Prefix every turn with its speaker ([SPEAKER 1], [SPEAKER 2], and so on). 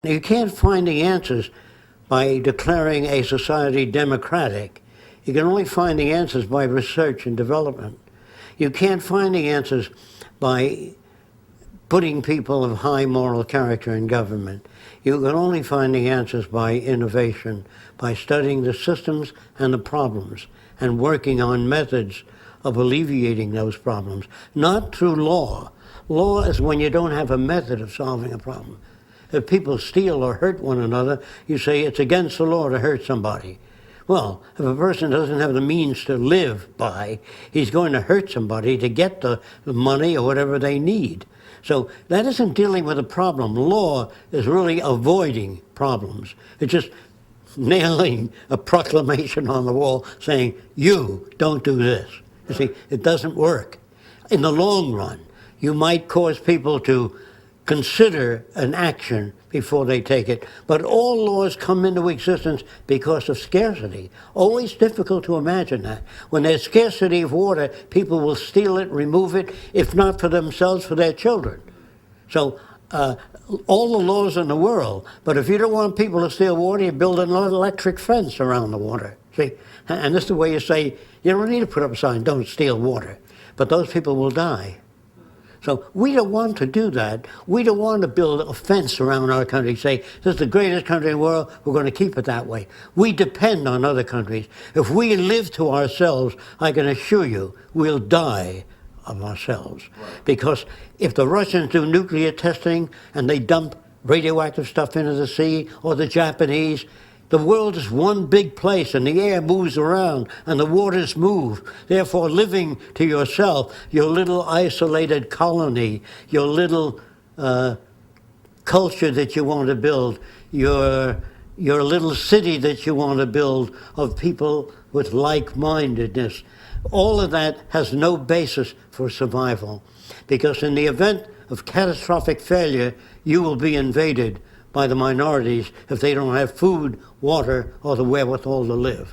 [SPEAKER 1] You can't find the answers by declaring a society democratic. You can only find the answers by research and development. You can't find the answers by putting people of high moral character in government. You can only find the answers by innovation, by studying the systems and the problems and working on methods of alleviating those problems, not through law. Law is when you don't have a method of solving a problem. If people steal or hurt one another, you say it's against the law to hurt somebody. Well, if a person doesn't have the means to live by, he's going to hurt somebody to get the money or whatever they need. So that isn't dealing with a problem. Law is really avoiding problems. It's just nailing a proclamation on the wall saying, you don't do this. You see, it doesn't work. In the long run, you might cause people to consider an action before they take it. But all laws come into existence because of scarcity. Always difficult to imagine that. When there's scarcity of water, people will steal it, remove it, if not for themselves, for their children. So all the laws in the world, but if you don't want people to steal water, you build an electric fence around the water. See? And this is the way you say, you don't need to put up a sign, don't steal water. But those people will die. So we don't want to do that. We don't want to build a fence around our country, say, this is the greatest country in the world, we're going to keep it that way. We depend on other countries. If we live to ourselves, I can assure you, we'll die of ourselves. Right. Because if the Russians do nuclear testing and they dump radioactive stuff into the sea, or the Japanese, the world is one big place and the air moves around and the waters move. Therefore, living to yourself, your little isolated colony, your little culture that you want to build, your little city that you want to build of people with like-mindedness, all of that has no basis for survival. Because in the event of catastrophic failure, you will be invaded by the minorities if they don't have food, water, or the wherewithal to live.